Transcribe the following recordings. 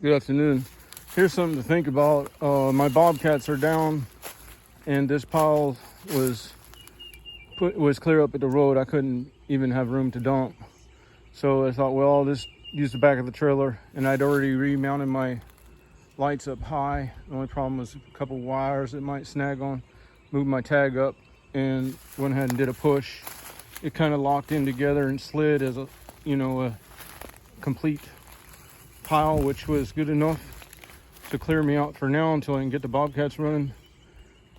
Good afternoon. Here's something to think about. My bobcats are down, and this pile was clear up at the road. I couldn't even have room to dump. So I thought, well, I'll just use the back of the trailer, and I'd already remounted my lights up high. The only problem was a couple wires that might snag on. Moved my tag up and went ahead and did a push. It kind of locked in together and slid as a complete pile, which was good enough to clear me out for now until I can get the bobcats running.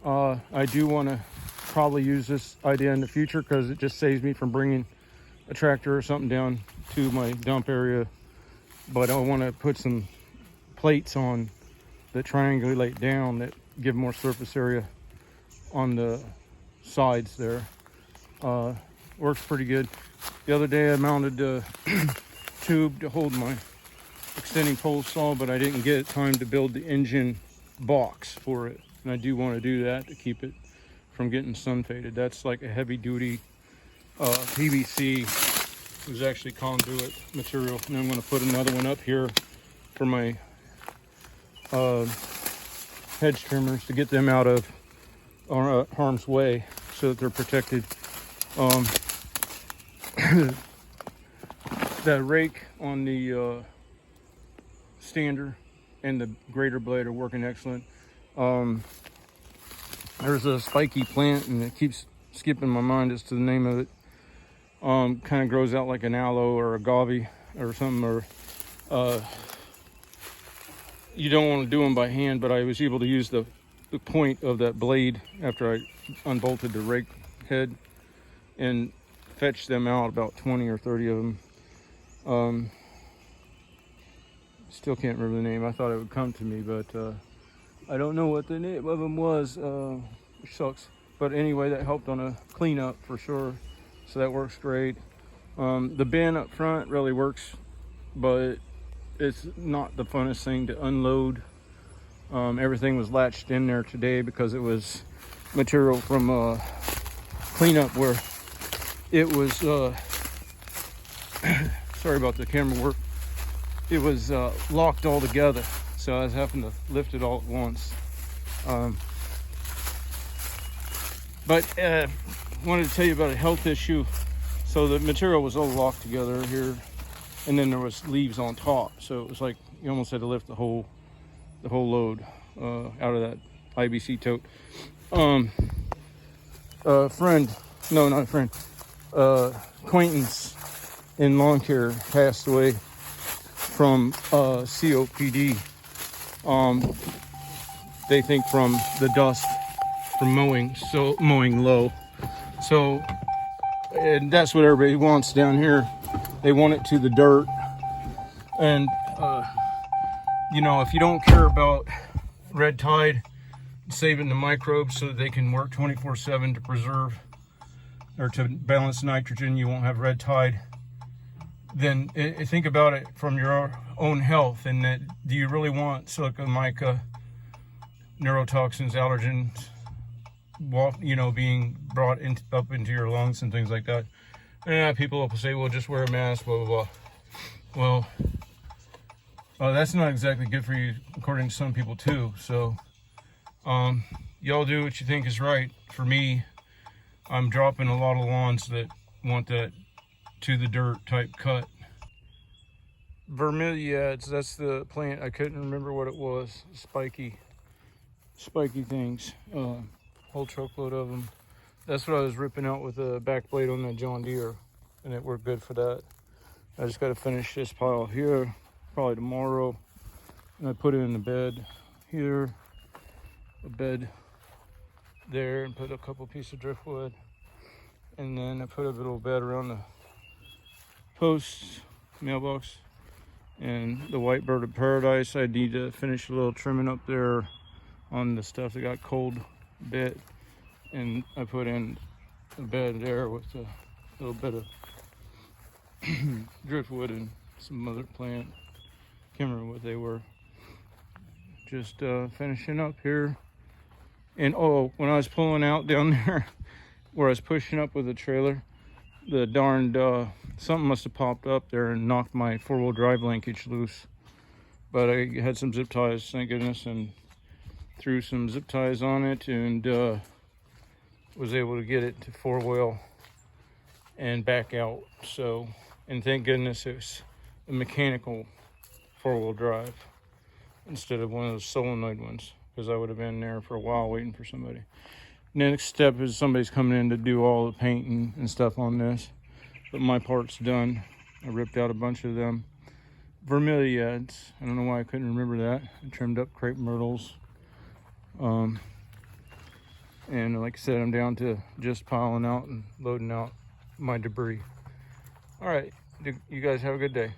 I do want to probably use this idea in the future because it just saves me from bringing a tractor or something down to my dump area. But I want to put some plates on that triangulate down that give more surface area on the sides there. Works pretty good. The other day I mounted a tube to hold my extending pole saw, but I didn't get time to build the engine box for it, and I do want to do that to keep it from getting sun faded. That's like a heavy duty PVC. It was actually conduit material, and I'm going to put another one up here for my hedge trimmers to get them out of harm's way so that they're protected. That rake on the stander and the grater blade are working excellent. There's a spiky plant, and it keeps skipping my mind as to the name of it. Kind of grows out like an aloe or agave or something, or you don't want to do them by hand, but I was able to use the point of that blade after I unbolted the rake head and fetch them out, about 20 or 30 of them. Still can't remember the name. I thought it would come to me, but I don't know what the name of them was, which sucks. But anyway, that helped on a cleanup for sure, so that works great. The bin up front really works, but it's not the funnest thing to unload. Everything was latched in there today because it was material from cleanup where it was sorry about the camera work. It was locked all together, so I was having to lift it all at once. But wanted to tell you about a health issue. So the material was all locked together here, and then there was leaves on top, so it was like you almost had to lift the whole load out of that IBC tote. Acquaintance in lawn care passed away from COPD. They think from the dust from mowing low. So, and that's what everybody wants down here. They want it to the dirt. And if you don't care about red tide, saving the microbes so that they can work 24/7 to preserve or to balance nitrogen, you won't have red tide. Then think about it from your own health, and that do you really want silica, mica, neurotoxins, allergens, being brought up into your lungs and things like that? And people will say, well, just wear a mask, blah, blah, blah. Well, that's not exactly good for you, according to some people too. So y'all do what you think is right. For me, I'm dropping a lot of lawns that want that to the dirt type cut. Vermiliads, that's the plant. I couldn't remember what it was. Spiky things. Whole truckload of them. That's what I was ripping out with the back blade on that John Deere, and it worked good for that. I just got to finish this pile here probably tomorrow, and I put it in the bed here, a bed there, and put a couple pieces of driftwood, and then I put a little bed around the posts, mailbox, and the white bird of paradise. I need to finish a little trimming up there on the stuff that got cold a bit, and I put in a bed there with a little bit of driftwood and some other plant. Can't remember what they were. Just finishing up here. And when I was pulling out down there where I was pushing up with the trailer, the darned something must have popped up there and knocked my four-wheel drive linkage loose. but I had some zip ties, thank goodness, and threw some zip ties on it, and was able to get it to 4-wheel and back out. So, and thank goodness it was a mechanical 4-wheel drive instead of one of those solenoid ones, because I would have been there for a while waiting for somebody. Next step is somebody's coming in to do all the painting and stuff on this, but my part's done. I ripped out a bunch of them vermiliads. I don't know why I couldn't remember that. I trimmed up crepe myrtles. And like I said, I'm down to just piling out and loading out my debris. All right, you guys have a good day.